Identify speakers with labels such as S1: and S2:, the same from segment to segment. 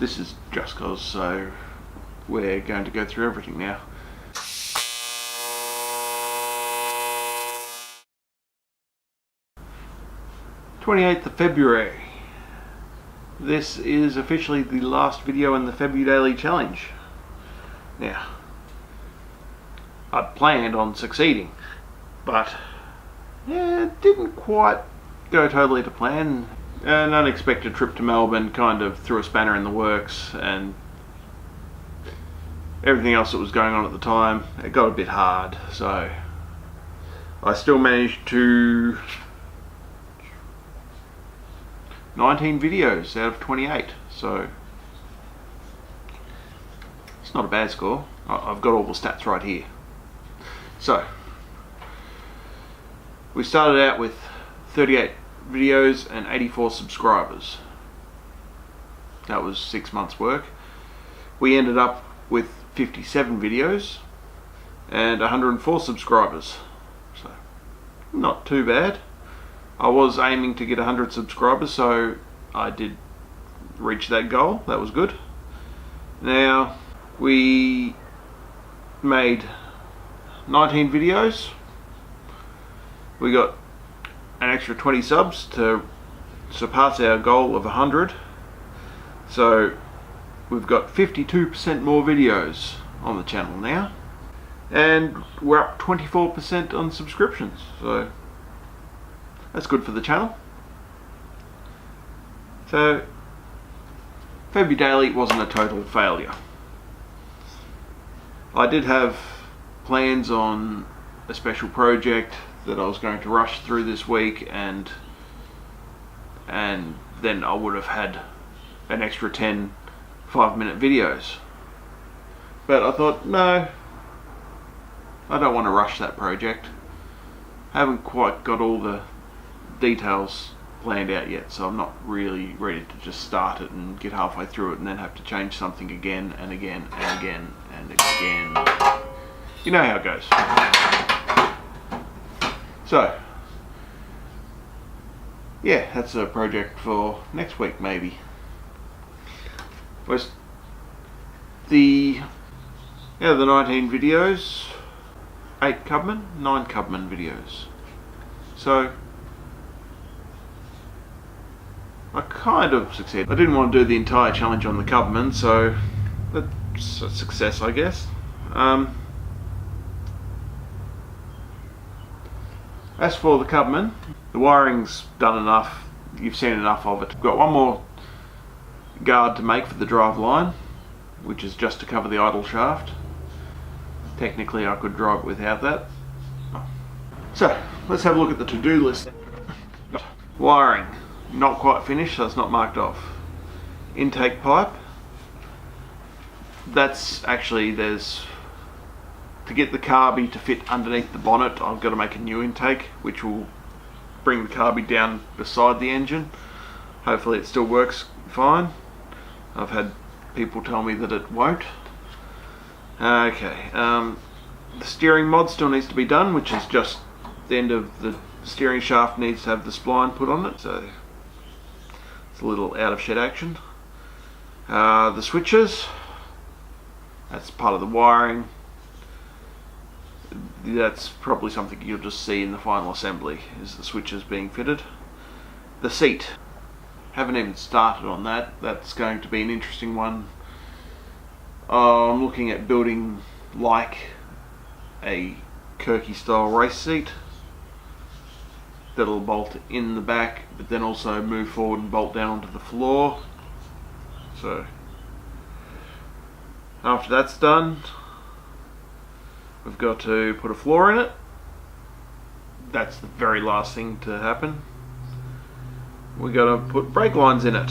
S1: This is juscoz, so we're going to go through everything now. February 28th. This is officially the last video in the febUdaily challenge. Now, I'd planned on succeeding, but it didn't quite go totally to plan. An unexpected trip to Melbourne kind of threw a spanner in the works, and everything else that was going on at the time, it got a bit hard. So I still managed to 19 videos out of 28, so it's not a bad score. I've got all the stats right here. So we started out with 38 videos and 84 subscribers. That was 6 months work. We ended up with 57 videos and 104 subscribers, so not too bad. I was aiming to get 100 subscribers, so I did reach that goal. That was good. Now, we made 19 videos. We got an extra 20 subs to surpass our goal of 100. So we've got 52% more videos on the channel now, and we're up 24% on subscriptions, so that's good for the channel. So febUdaily wasn't a total failure. I did have plans on a special project that I was going to rush through this week, and then I would have had an extra 10 5-minute videos. But I thought, no, I don't want to rush that project. I haven't quite got all the details planned out yet, so I'm not really ready to just start it and get halfway through it and then have to change something again and again and again and again. You know how it goes. So yeah, that's a project for next week maybe. Where's the 19 videos, 9 Cubman videos. So I kind of succeeded. I didn't want to do the entire challenge on the Cubman, so that's a success, I guess. As for the Cubman, the wiring's done enough. You've seen enough of it. I've got one more guard to make for the drive line, which is just to cover the idle shaft. Technically I could drive it without that. So let's have a look at the to-do list. Wiring, not quite finished, so it's not marked off. Intake pipe, that's actually, to get the carby to fit underneath the bonnet, I've got to make a new intake, which will bring the carby down beside the engine. Hopefully it still works fine. I've had people tell me that it won't. Okay, the steering mod still needs to be done, which is just the end of the steering shaft needs to have the spline put on it, so it's a little out of shed action. The switches, that's part of the wiring. That's probably something you'll just see in the final assembly, is the switches being fitted. The seat, haven't even started on that. That's going to be an interesting one. I'm looking at building like a Kirky style race seat that'll bolt in the back, but then also move forward and bolt down onto the floor. So after that's done, we've got to put a floor in it. That's the very last thing to happen. We got to put brake lines in it.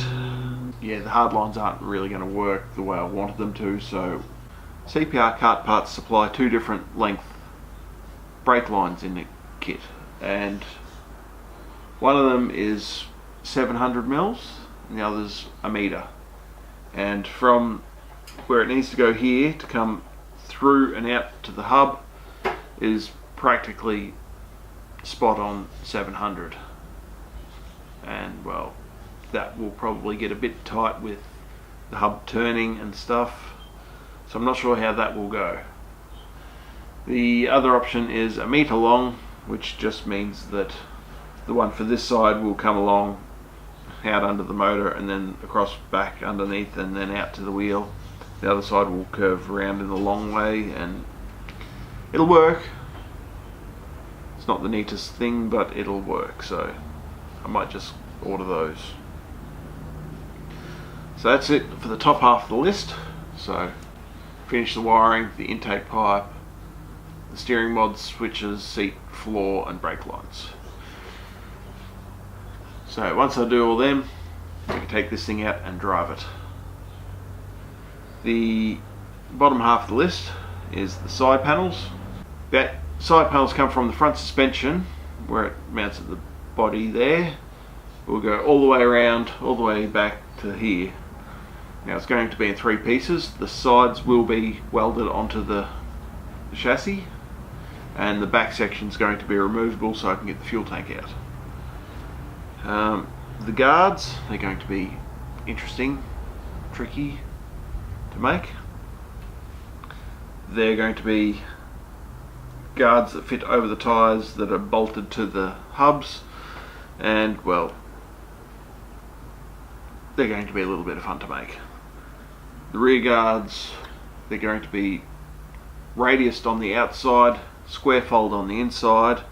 S1: Yeah, the hard lines aren't really going to work the way I wanted them to, so CPR Kart Parts supply 2 different length brake lines in the kit, and one of them is 700 mils and the other's a meter, and from where it needs to go here to come through and out to the hub is practically spot on 700, and well, that will probably get a bit tight with the hub turning and stuff, so I'm not sure how that will go. The other option is 1 meter long, which just means that the one for this side will come along out under the motor and then across back underneath and then out to the wheel. The other side will curve around in the long way, and it'll work. It's not the neatest thing, but it'll work, so I might just order those. So that's it for the top half of the list. So finish the wiring, the intake pipe, the steering mods, switches, seat, floor and brake lines. So once I do all them, I can take this thing out and drive it. The bottom half of the list is the side panels. That side panels come from the front suspension, where it mounts at the body there. We'll go all the way around, all the way back to here. Now it's going to be in 3 pieces. The sides will be welded onto the chassis, and the back section is going to be removable so I can get the fuel tank out. The guards, they're going to be interesting, tricky to make. They're going to be guards that fit over the tyres that are bolted to the hubs, and well, they're going to be a little bit of fun to make. The rear guards, they're going to be radiused on the outside, square fold on the inside,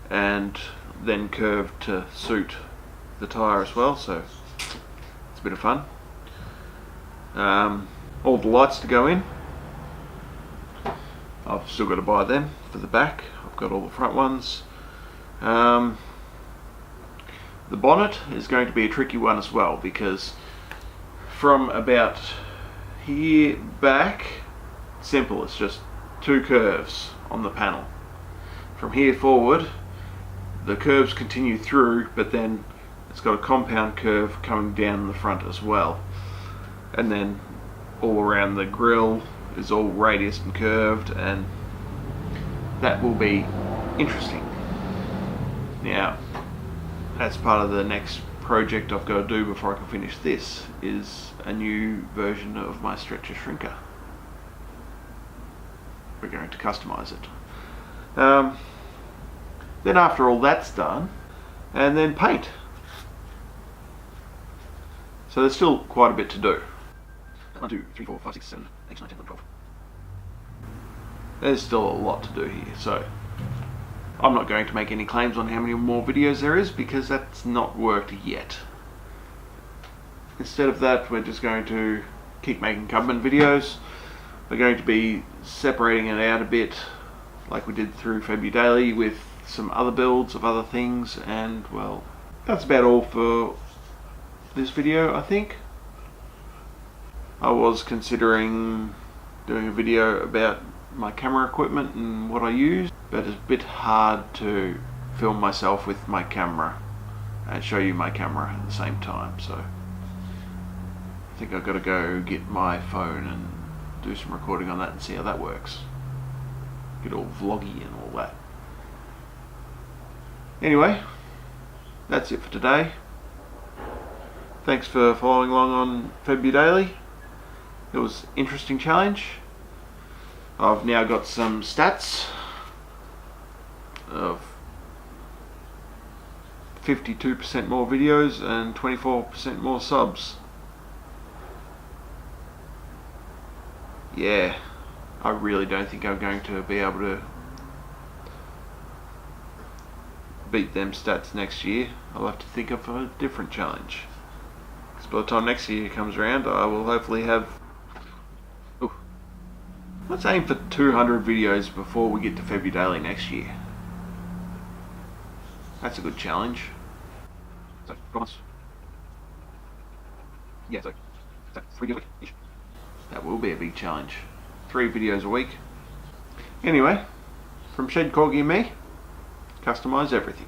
S1: and then curved to suit the tyre as well, so it's a bit of fun. All the lights to go in, I've still got to buy them for the back. I've got all the front ones. The bonnet is going to be a tricky one as well, because from about here back, simple, it's just 2 curves on the panel. From here forward, the curves continue through, but then it's got a compound curve coming down the front as well. And then all around the grille is all radiused and curved, and that will be interesting. Now, as part of the next project I've got to do before I can finish this is a new version of my stretcher shrinker. We're going to customize it. Then after all that's done, and then paint. So there's still quite a bit to do. 1, 2, 3, 4, 5, 6, 7, 8, 9, 10, 11, 12. There's still a lot to do here, so I'm not going to make any claims on how many more videos there is, because that's not worked yet. Instead of that, we're just going to keep making government videos. We're going to be separating it out a bit, like we did through febUdaily, with some other builds of other things, and well, that's about all for this video, I think. I was considering doing a video about my camera equipment and what I use, but it's a bit hard to film myself with my camera and show you my camera at the same time, so I think I've got to go get my phone and do some recording on that and see how that works. Get all vloggy and all that. Anyway, that's it for today. Thanks for following along on febUdaily. It was an interesting challenge. I've now got some stats of 52% more videos and 24% more subs. Yeah, I really don't think I'm going to be able to beat them stats next year. I'll have to think of a different challenge. Because by the time next year comes around, I will hopefully have... Ooh, let's aim for 200 videos before we get to febUdaily next year. That's a good challenge. So, promise. Yeah, so 3 videos a week. That will be a big challenge. 3 videos a week. Anyway, from Shed Corgi and me, customize everything.